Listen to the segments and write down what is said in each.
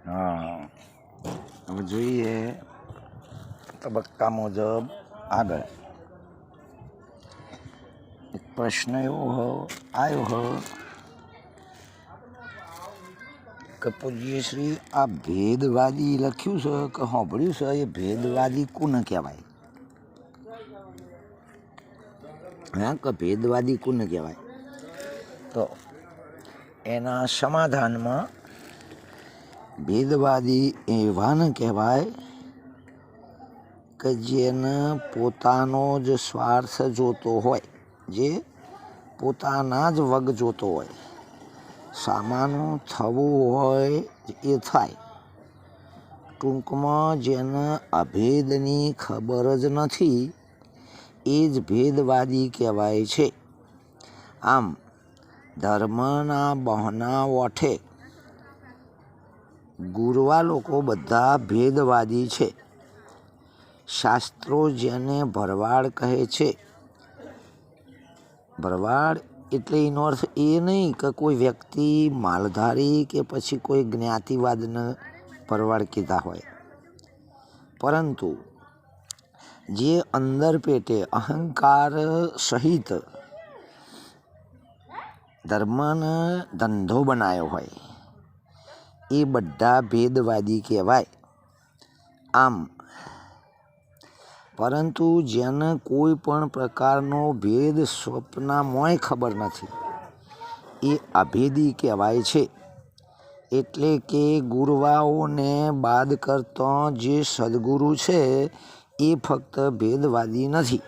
હા, હવે જોઈએ તબક્કા મુજબ આગળ. એક પ્રશ્ન એવો આવ્યો કે પૂજ્ય શ્રી આ ભેદવાદી લખ્યું છે કે સાંભળ્યું છે, એ ભેદવાદી કોને કહેવાય? હા, કે ભેદવાદી કોને કહેવાય? તો એના સમાધાનમાં ભેદવાદી એવાને કહેવાય કે જેને પોતાનો જ સ્વાર્થ જોતો હોય, જે પોતાના જ વગ જોતો હોય, સામાનું થવું હોય એ થાય. ટૂંકમાં જેને અભેદની ખબર જ નથી એ જ ભેદવાદી કહેવાય છે. આમ ધર્મના બહાના ઓઠે ગુરવા લોકો બધા ભેદવાદી છે. શાસ્ત્રો જેને ભરવાડ કહે છે, ભરવાડ એટલે એનો અર્થ એ નહીં કે કોઈ વ્યક્તિ માલધારી કે પછી કોઈ જ્ઞાતિવાદને ભરવાડ કીધા હોય, પરંતુ જે અંદર પેટે અહંકાર સહિત ધર્મને ધંધો બનાવ્યો હોય એ બધા ભેદવાદી કહેવાય. આમ પરંતુ જેને કોઈ પણ પ્રકારનો ભેદ સ્વપ્નામાંય ખબર નથી એ અભેદી કહેવાય છે. એટલે કે ગુરવાઓને બાદ કરતા જે સદગુરુ છે એ ફક્ત ભેદવાદી નથી,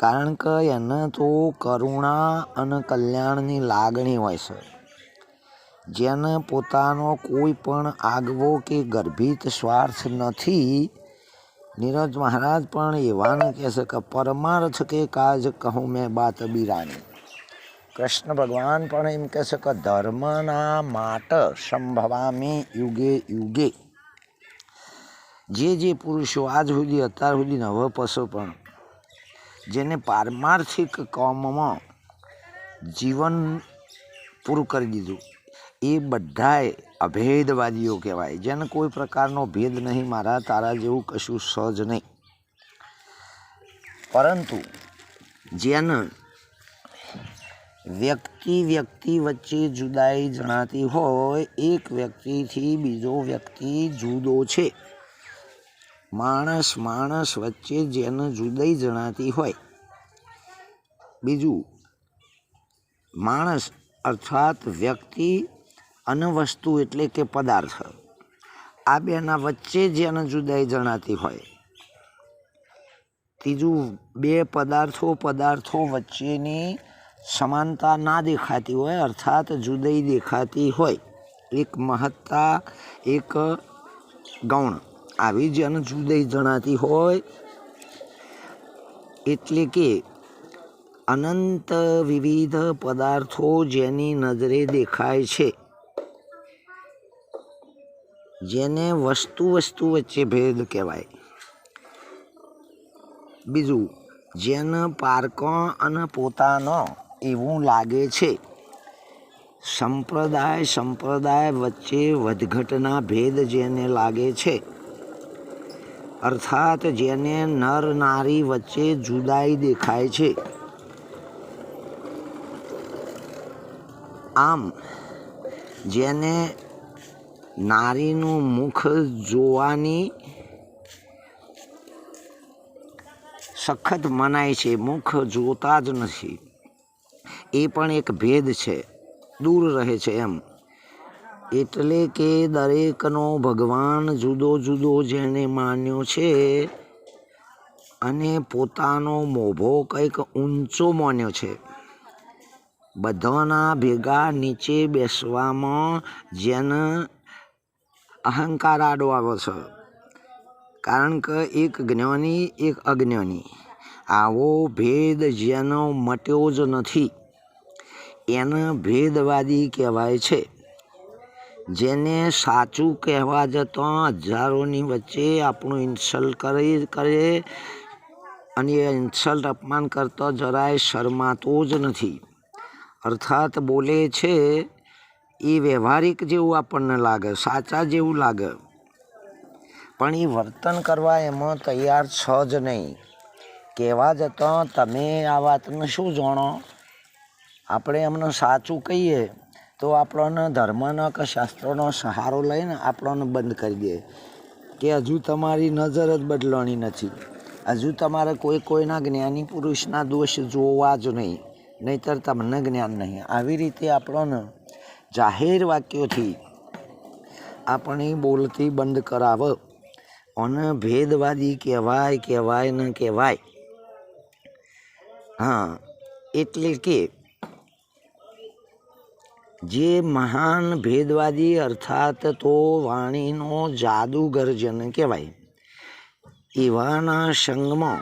કારણ કે એને તો કરુણા અને કલ્યાણની લાગણી હોય છે. જેને પોતાનો કોઈ પણ આગવો કે ગર્ભિત સ્વાર્થ નથી. નીરજ મહારાજ પણ એવાને કહે છે કે પરમાર્થ કે કાજ કહું મેં બાત બીરાની. કૃષ્ણ ભગવાન પણ એમ કહે છે કે ધર્મના માટે સંભવામી યુગે યુગે. જે પુરુષો આજ સુધી અત્યાર સુધી હવે પછી પણ જેને પારમાર્થિક કામમાં જીવન પૂરું કરી દીધું એ બધાય અભેદવાદીઓ કહેવાય. જેને કોઈ પ્રકારનો ભેદ નહીં, મારા તારા જેવું કશું સહજ નહીં. પરંતુ જેને વ્યક્તિ વચ્ચે જુદાઈ જણાતી હોય, એક વ્યક્તિથી બીજો વ્યક્તિ જુદો છે, માણસ વચ્ચે જેને જુદાઈ જણાતી હોય, બીજું માણસ અર્થાત વ્યક્તિ અને વસ્તુ એટલે કે પદાર્થ, આ બેના વચ્ચે જેને જુદાઈ જણાતી હોય, ત્રીજું બે પદાર્થો વચ્ચેની સમાનતા ના દેખાતી હોય, અર્થાત જુદાઈ દેખાતી હોય, એક મહત્તા એક ગૌણ, આવી જેને જુદાઈ જણાતી હોય, એટલે કે અનંત વિવિધ પદાર્થો જેની નજરે દેખાય છે, જેને વસ્તુ વચ્ચે ભેદ કહેવાય. બીજું જેને પારકો અને પોતાનો એવું લાગે છે. સંપ્રદાય વચ્ચે વધઘટના ભેદ જેને લાગે છે, અર્થાત જેને નર નારી વચ્ચે જુદાઈ દેખાય છે. આમ જેને નારીનું મુખ જોવાની સખત મનાય છે, મુખ જોતા જ નથી, એ પણ એક ભેદ છે, દૂર રહે છે એમ. એટલે કે દરેકનો ભગવાન જુદો જેને માન્યો છે અને પોતાનો મોભો કંઈક ઊંચો માન્યો છે, બધાના ભેગા નીચે બેસવામાં જેને અહંકાર આડો આવે છે, કારણ કે એક જ્ઞાની એક અજ્ઞાની, આવો ભેદ જેનો મટ્યો જ નથી એને ભેદવાદી કહેવાય છે. જેને સાચું કહેવા જતાં હજારોની વચ્ચે આપણું ઇન્સલ્ટ કરે અને એ ઇન્સલ્ટ અપમાન કરતો જરાય શરમાતો જ નથી, અર્થાત બોલે છે એ વ્યવહારિક જેવું આપણને લાગે, સાચા જેવું લાગે, પણ એ વર્તન કરવા એમાં તૈયાર છો જ નહીં. કહેવા જતાં તમે આ વાતને શું જાણો? આપણે એમને સાચું કહીએ તો આપણને ધર્મનો કે શાસ્ત્રોનો સહારો લઈને આપણને બંધ કરી દે કે હજુ તમારી નજર જ બદલાણી નથી, હજુ તમારે કોઈના જ્ઞાની પુરુષના દોષ જોવા જ નહીં, નહીંતર તમને જ્ઞાન નહીં. આવી રીતે આપણને જાહેર વાક્યોથી આપણી બોલતી બંધ કરાવે અને ભેદવાદી કહેવાય ને કહેવાય. હા, એટલે કે જે મહાન ભેદવાદી અર્થાત તો વાણીનો જાદુગર જેને કહેવાય, એવાના સંગમાં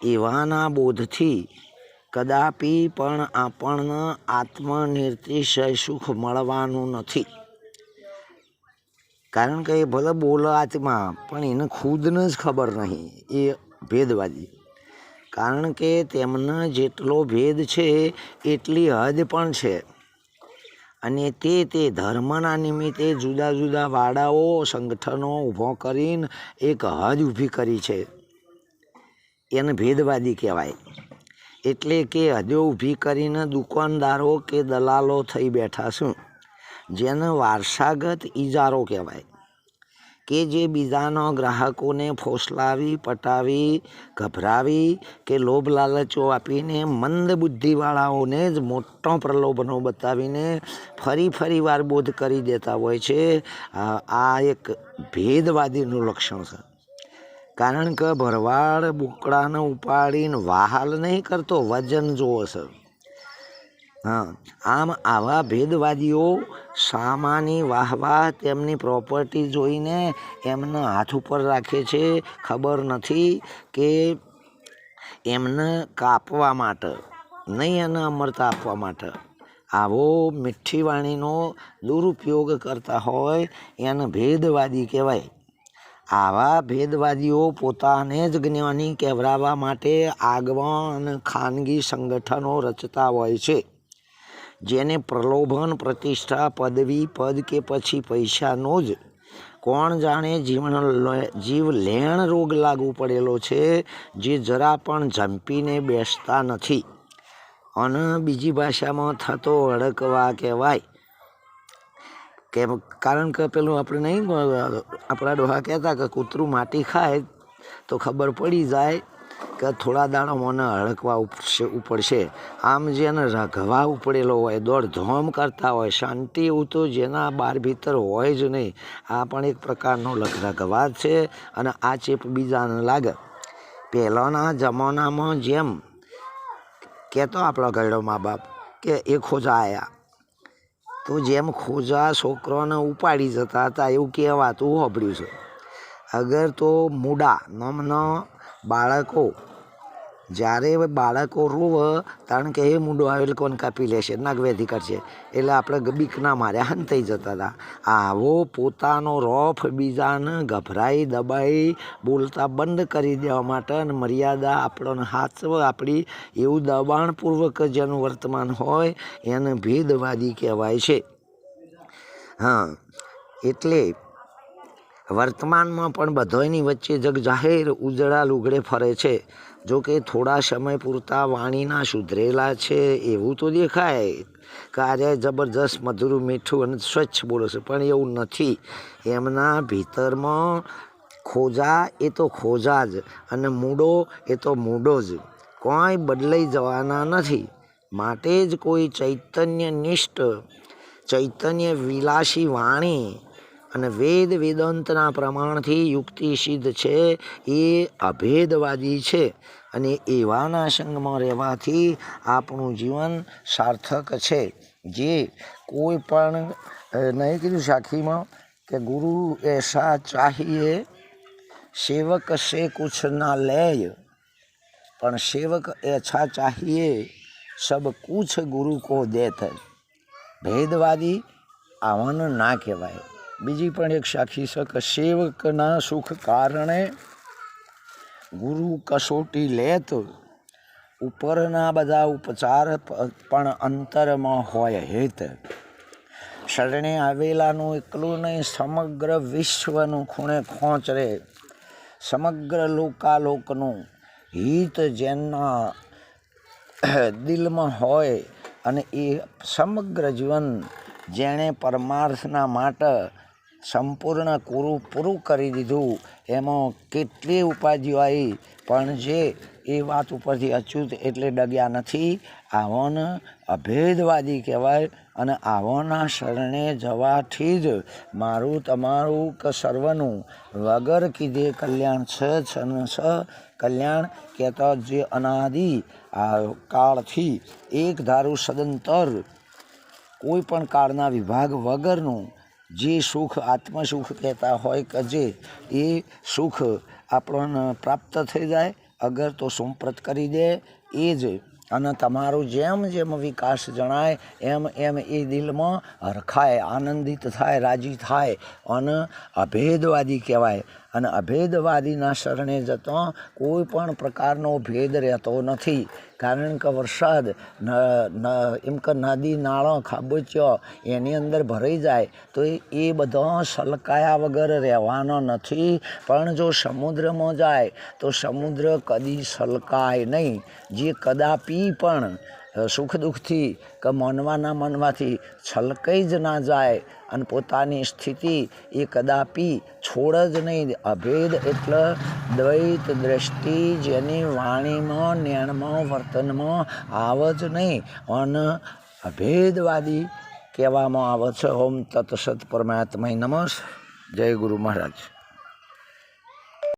એવાના બોધથી કદાપી પણ આપણને આત્મનિર્તિશય સુખ મળવાનું નથી. કારણ કે એ ભલે બોલે આત્મા, પણ એને ખુદને જ ખબર નહીં, એ ભેદવાદી. કારણ કે તેમને જેટલો ભેદ છે એટલી હદ પણ છે, અને તે ધર્મના નિમિત્તે જુદા જુદા વાડાઓ સંગઠનો ઊભો કરીને એક હદ ઊભી કરી છે, એને ભેદવાદી કહેવાય. એટલે કે હદો ઊભી કરીને દુકાનદારો કે દલાલો થઈ બેઠા છું, જેને વારસાગત ઇજારો કહેવાય, કે જે બીજાના ગ્રાહકોને ફોસલાવી, પટાવી, ગભરાવી કે લોભ લાલચો આપીને મંદ બુદ્ધિવાળાઓને જ મોટો પ્રલોભનો બતાવીને ફરી વાર બોધ કરી દેતા હોય છે. આ એક ભેદવાદીનું લક્ષણ છે. કારણ કે ભરવાડ બોકડાને ઉપાડીને વહાલ નહીં કરતો, વજન જોવે છે. હા, આમ આવા ભેદવાદીઓ સામાની વાહવાહ તેમની પ્રોપર્ટી જોઈને એમના હાથ ઉપર રાખે છે. ખબર નથી કે એમને કાપવા માટે નહીં, એને અમરતા આપવા માટે આવો મીઠી વાણીનો દુરુપયોગ કરતા હોય એને ભેદવાદી કહેવાય. આવા ભેદવાદીઓ પોતાને જ જ્ઞાની કહેવરાવવા માટે આગવા અને ખાનગી સંગઠનો રચતા હોય છે, જેને પ્રલોભન, પ્રતિષ્ઠા, પદવી, પદ કે પછી પૈસાનો જ કોણ જાણે જીવ લેણ રોગ લાગુ પડેલો છે, જે જરા પણ ઝંપીને બેસતા નથી અને બીજી ભાષામાં થતો અડકવા કહેવાય. કારણ કે પેલું આપણે નહીં, આપણા ડોહા કહેતા કે કૂતરું માટી ખાય તો ખબર પડી જાય કે થોડા દાડા મને હડકવા ઉપડશે. આમ જેને રઘવા ઉપડેલો હોય, દોડધામ કરતા હોય, શાંતિ એવું તો જેના બાર ભીતર હોય જ નહીં, આ પણ એક પ્રકારનો રઘવા છે. અને આ ચેપ બીજાને લાગે. પહેલાંના જમાનામાં જેમ કહેતો આપણા ગયડો મા બાપ કે એ ખોજા આવ્યા, તો જેમ ખોજા છોકરાને ઉપાડી જતા હતા એવું કહેવાતું સાંભળ્યું છે. અગર તો મૂડા નામના બાળકો, જ્યારે બાળકો રોવે કારણ કે એ મૂડો આવે એટલે કોને કાપી લેશે, નાગવેધી કરશે, એટલે આપણે બીકના માર્યા હંતાઈ જતા હતા. આવો પોતાનો રોફ બીજાને ગભરાઈ દબાઈ બોલતા બંધ કરી દેવા માટે અને મર્યાદા આપણને હાચવે આપણી એવું દબાણપૂર્વક જેનું વર્તમાન હોય એને ભેદવાદી કહેવાય છે. હા, એટલે વર્તમાનમાં પણ બધાની વચ્ચે જગ જાહેર ઉજળા લુગડે ફરે છે. જો કે થોડા સમય પૂરતા વાણીના સુધરેલા છે એવું તો દેખાય, કાર્ય જબરજસ્ત મધુરું મીઠું અને સ્વચ્છ બોલે છે, પણ એવું નથી. એમના ભીતરમાં ખોજા એ તો ખોજા જ, અને મૂડો એ તો મૂડો જ, કોઈ બદલાઈ જવાના નથી. માટે જ કોઈ ચૈતન્યનિષ્ઠ, ચૈતન્ય વિલાસી વાણી અને વેદાંતના પ્રમાણથી યુક્તિ સિદ્ધ છે એ અભેદવાદી છે. અને એવાના સંગમાં રહેવાથી આપણું જીવન સાર્થક છે. જે કોઈ પણ નહીં કીધું સાખીમાં કે ગુરુ એસા ચાહીએ સેવક સે કુછ ના લે, પણ સેવક એછા ચાહીએ સબ કુછ ગુરુ કો દેત. ભેદવાદી આવાને ના કહેવાય. બીજી પણ એક સાખી છે કે સેવકના સુખ કારણે ગુરુ કસોટી લેત, ઉપરના બધા ઉપચાર પણ અંતરમાં હોય હેત. શરણે આવેલાનું એકલું નહીં, સમગ્ર વિશ્વનું ખૂણે ખોંચ રહે, સમગ્ર લોકાલોકનું હિત જેના દિલમાં હોય અને એ સમગ્ર જીવન જેણે પરમાર્થના માટે સંપૂર્ણ પૂરું કરી દીધું, એમાં કેટલી ઉપાધિઓ આવી પણ જે એ વાત ઉપરથી અચ્યુત એટલે ડગ્યા નથી, આવોને અભેદવાદી કહેવાય. અને આવોના શરણે જવાથી જ મારું તમારું કે સર્વનું વગર કીધે કલ્યાણ છે કલ્યાણ કહેતા જે અનાદિ આ કાળથી એક ધારું સદંતર કોઈ પણ કાળના વિભાગ વગરનું જે સુખ આત્મસુખ કહેતા હોય કે જે એ સુખ આપણને પ્રાપ્ત થઈ જાય અગર તો સંપ્રત કરી દે એ જ. અને તમારું જેમ જેમ વિકાસ જણાય એમ એમ એ દિલમાં હરખાય, આનંદિત થાય, રાજી થાય અને અભેદવાદી કહેવાય. અને અભેદવાદીના શરણે જતો કોઈ પણ પ્રકારનો ભેદ રહેતો નથી. કારણ કે વરસાદ એમ કે નદી નાળો ખાબોચ્યો એની અંદર ભરાઈ જાય તો એ બધો સલકાયા વગર રહેવાનો નથી. પણ જો સમુદ્રમાં જાય તો સમુદ્ર કદી સલકાય નહીં. જે કદાપી પણ સુખ દુઃખથી કે મનવાથી છલકાઈ જ ના જાય અને પોતાની સ્થિતિ એ કદાપી છોડ જ નહીં. અભેદ એટલે દ્વૈત દ્રષ્ટિ જેની વાણીમાં, નેણમાં, વર્તનમાં આવે જ નહીં અને અભેદવાદી કહેવામાં આવે છે. ઓમ તત્સત પરમાત્માય નમઃ. જય ગુરુ મહારાજ.